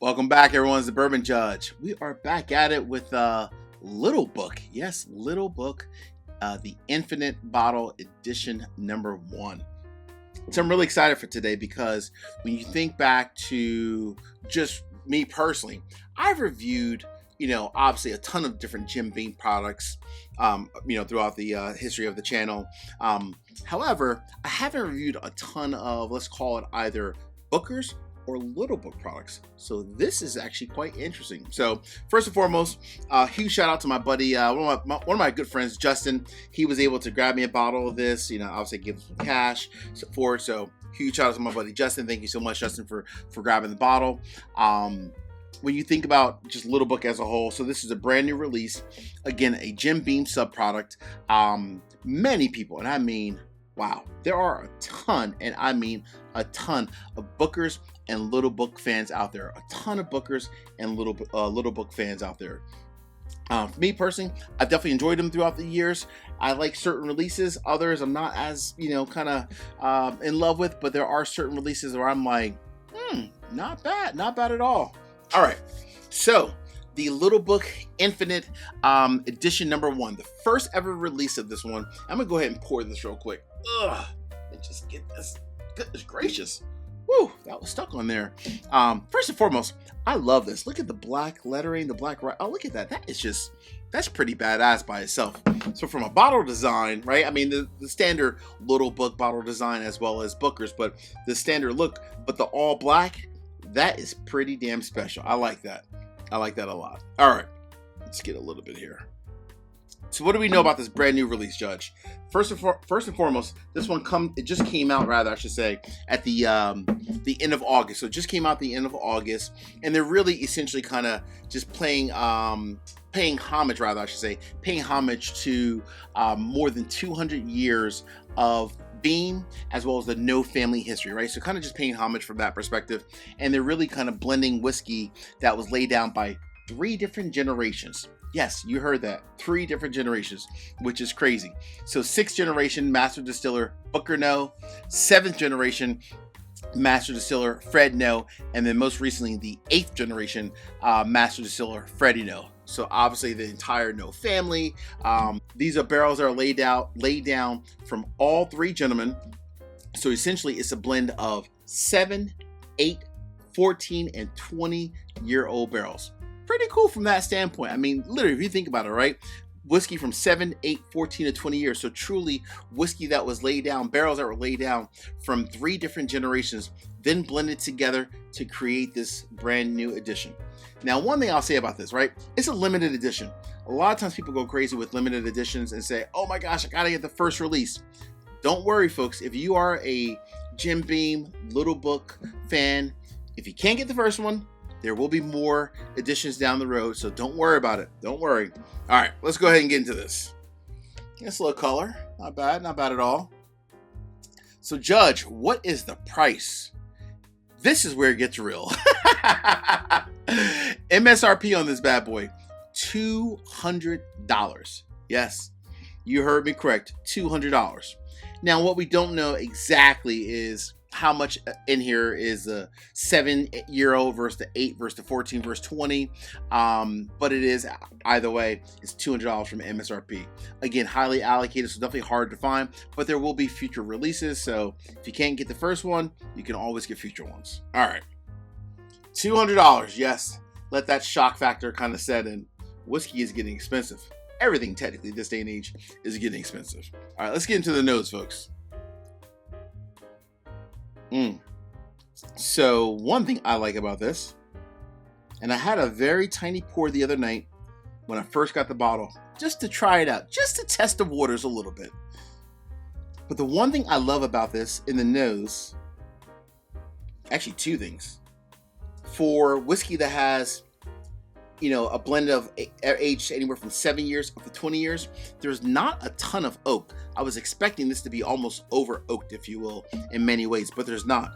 Welcome back, everyone. It's the Bourbon Judge. We are back at it with Little Book. Yes, Little Book, the Infinite Bottle Edition #1. So I'm really excited for today because when you think back to just me personally, I've reviewed, obviously a ton of different Jim Beam products, throughout the history of the channel. However, I haven't reviewed a ton of, let's call it either Booker's or Little Book products. So this is actually quite interesting. So first and foremost, huge shout out to my buddy, one of my good friends, Justin. He was able to grab me a bottle of this, obviously give us some cash for it. So huge shout out to my buddy Justin. Thank you so much, Justin, for grabbing the bottle. When you think about just Little Book as a whole, so this is a brand new release. Again, a Jim Beam sub product. Many people, and I mean, wow, there are a ton, and I mean a ton of Bookers and Little Book fans out there. A ton of Bookers and Little Book fans out there. For me personally, I've definitely enjoyed them throughout the years. I like certain releases. Others I'm not as, kind of in love with, but there are certain releases where I'm like, not bad at all. All right, so the Little Book Infinite Edition #1, the first ever release of this one. I'm gonna go ahead and pour this real quick. And just get this. Goodness gracious. Woo, that was stuck on there. First and foremost, I love this. Look at the black lettering, the black, oh, look at that. That's pretty badass by itself. So from a bottle design, right? I mean, the standard Little Book bottle design as well as Booker's, but the standard look, but the all black, that is pretty damn special. I like that. I like that a lot. All right, let's get a little bit here. So what do we know about this brand new release, Judge? First and foremost, this one it just came out, rather I should say, at the end of August. So it just came out the end of August, and they're really essentially kind of just paying homage, rather I should say, paying homage to more than 200 years of Beam as well as the no family history, right? So kind of just paying homage from that perspective, and they're really kind of blending whiskey that was laid down by 3 different generations. Yes, you heard that. 3 different generations, which is crazy. So 6th generation master distiller Booker No, 7th generation master distiller Fred No, and then most recently the 8th generation master distiller Freddie No. So obviously the entire No family. These are barrels that are laid down from all 3 gentlemen. So essentially it's a blend of 7, 8, 14, and 20-year-old barrels. Pretty cool from that standpoint. I mean, literally, if you think about it, right? Whiskey from 7, 8, 14 to 20 years. So truly whiskey that was laid down, barrels that were laid down from 3 different generations, then blended together to create this brand new edition. Now, one thing I'll say about this, right? It's a limited edition. A lot of times people go crazy with limited editions and say, oh my gosh, I gotta get the first release. Don't worry, folks. If you are a Jim Beam Little Book fan, if you can't get the first one, there will be more editions down the road, so don't worry about it. Don't worry. All right, let's go ahead and get into this. It's a little color. Not bad at all. So, Judge, what is the price? This is where it gets real. MSRP on this bad boy, $200. Yes, you heard me correct, $200. Now, what we don't know exactly is how much in here is a 7-year-old versus the 8 versus the 14 versus 20, but it is either way, it's $200 from MSRP. Again, highly allocated, so definitely hard to find, but there will be future releases, so if you can't get the first one, you can always get future ones. All right, $200. Yes, let that shock factor kind of set in. Whiskey is getting expensive. Everything technically this day and age is getting expensive. All right, let's get into the nose, folks. So one thing I like about this, and I had a very tiny pour the other night when I first got the bottle, just to try it out, just to test the waters a little bit. But the one thing I love about this in the nose, actually 2 things. For whiskey that has, a blend of aged anywhere from 7 years up to 20 years, there's not a ton of oak. I was expecting this to be almost over oaked, if you will, in many ways, but there's not.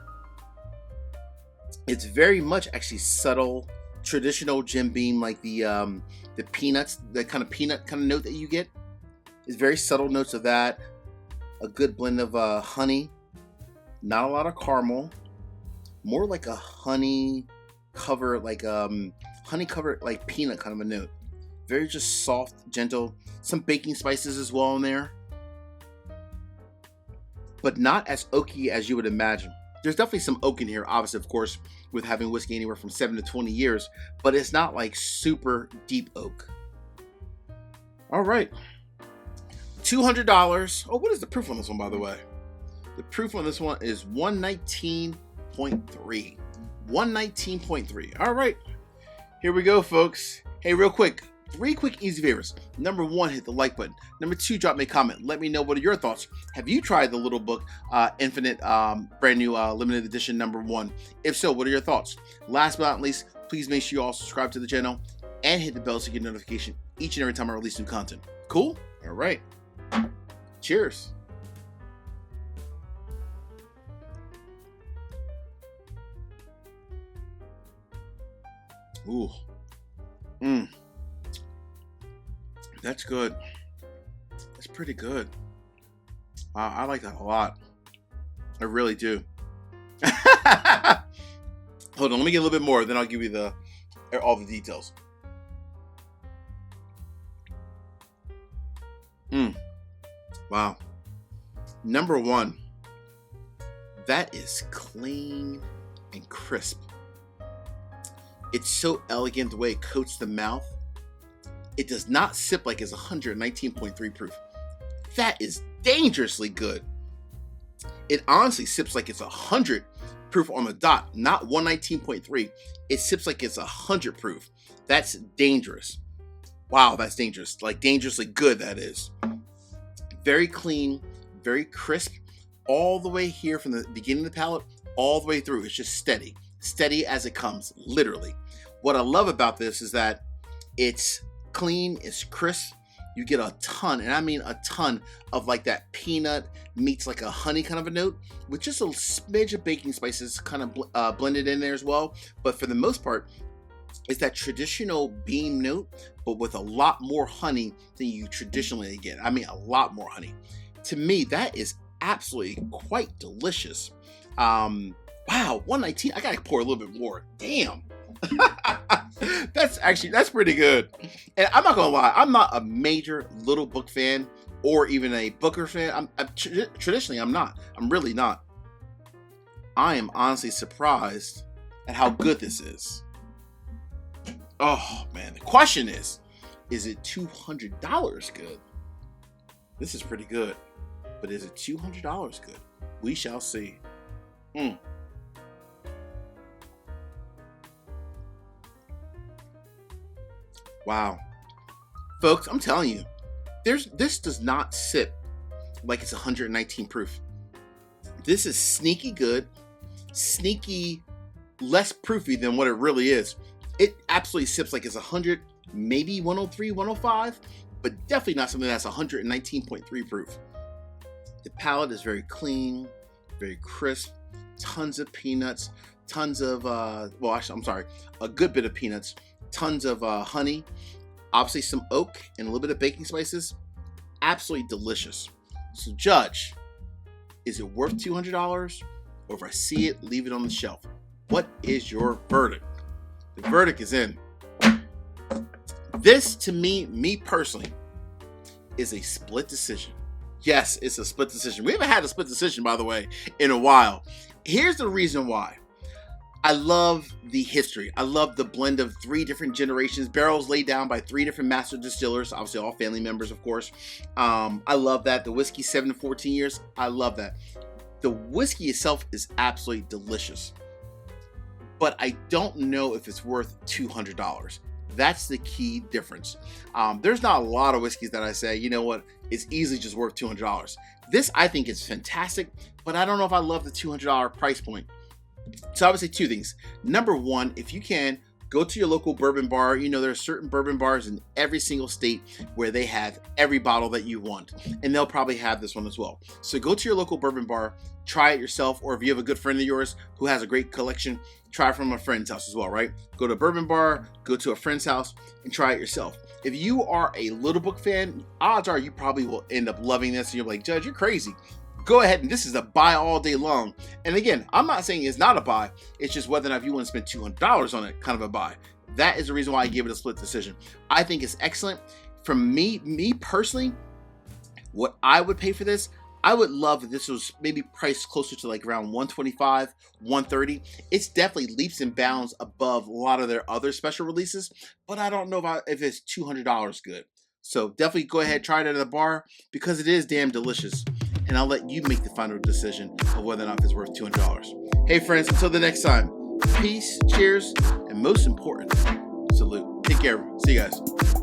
It's very much actually subtle, traditional Jim Beam, like the peanuts, the kind of peanut kind of note that you get. It's very subtle notes of that. A good blend of honey, not a lot of caramel, more like a honey covered, like honey covered, like peanut kind of a note. Very just soft, gentle. Some baking spices as well in there, but not as oaky as you would imagine. There's definitely some oak in here, obviously, of course, with having whiskey anywhere from 7 to 20 years, but it's not like super deep oak. All right, $200. Oh, what is the proof on this one, by the way? The proof on this one is 119.3. 119.3. All right, here we go, folks. Hey, real quick, 3 quick easy favors. Number 1, hit the like button. Number 2, drop me a comment. Let me know what are your thoughts. Have you tried the Little Book Infinite brand new limited edition number 1? If so, what are your thoughts? Last but not least, please make sure you all subscribe to the channel and hit the bell so you get notification each and every time I release new content. Cool? All right. Cheers. Ooh. That's good. That's pretty good. Wow, I like that a lot. I really do. Hold on, let me get a little bit more, then I'll give you all the details. Wow. Number 1, that is clean and crisp. It's so elegant the way it coats the mouth. It does not sip like it's 119.3 proof. That is dangerously good. It honestly sips like it's 100 proof on the dot, not 119.3. It sips like it's 100 proof. That's dangerous. Wow, that's dangerous. Like dangerously good, that is. Very clean, very crisp, all the way here from the beginning of the palate, all the way through. It's just steady. Steady as it comes, literally. What I love about this is that it's clean, it's crisp. You get a ton, and I mean a ton, of like that peanut meets like a honey kind of a note with just a smidge of baking spices kind of blended in there as well. But for the most part, it's that traditional bean note, but with a lot more honey than you traditionally get. I mean, a lot more honey. To me, that is absolutely quite delicious. Wow, 119. I gotta pour a little bit more. Damn. That's pretty good. And I'm not gonna lie, I'm not a major Little Book fan or even a Booker fan. Traditionally, I'm not. I'm really not. I am honestly surprised at how good this is. Oh man, the question is it $200 good? This is pretty good, but is it $200 good? We shall see. Wow. Folks, I'm telling you, this does not sip like it's 119 proof. This is sneaky good, sneaky less proofy than what it really is. It absolutely sips like it's 100, maybe 103, 105, but definitely not something that's 119.3 proof. The palate is very clean, very crisp, tons of peanuts, tons of, a good bit of peanuts, tons of honey, obviously some oak and a little bit of baking spices. Absolutely delicious. So Judge, is it worth $200? Or if I see it, leave it on the shelf. What is your verdict? The verdict is in. This, to me personally, is a split decision. Yes, it's a split decision. We haven't had a split decision, by the way, in a while. Here's the reason why. I love the history. I love the blend of 3 different generations, barrels laid down by 3 different master distillers, obviously all family members, of course. I love that. The whiskey, 7 to 14 years. I love that. The whiskey itself is absolutely delicious, but I don't know if it's worth $200. That's the key difference. There's not a lot of whiskeys that I say, you know what, it's easily just worth $200. This, I think, is fantastic, but I don't know if I love the $200 price point. So I would say 2 things. Number 1, if you can, go to your local bourbon bar. You know, there are certain bourbon bars in every single state where they have every bottle that you want, and they'll probably have this one as well. So go to your local bourbon bar, try it yourself, or if you have a good friend of yours who has a great collection, try it from a friend's house as well, right? Go to a bourbon bar, go to a friend's house, and try it yourself. If you are a Little Book fan, odds are you probably will end up loving this, and you're like, Judge, you're crazy. go ahead and this is a buy all day long. And again, I'm not saying it's not a buy. It's just whether or not if you want to spend $200 on it, kind of a buy. That is the reason why I gave it a split decision. I think it's excellent. For me personally, what I would pay for this, I would love if this was maybe priced closer to like around $125, $130. It's definitely leaps and bounds above a lot of their other special releases, but I don't know if it's $200 good. So definitely go ahead, try it at a bar because it is damn delicious. And I'll let you make the final decision of whether or not it's worth $200. Hey friends, until the next time, peace, cheers, and most important, salute. Take care. See you guys.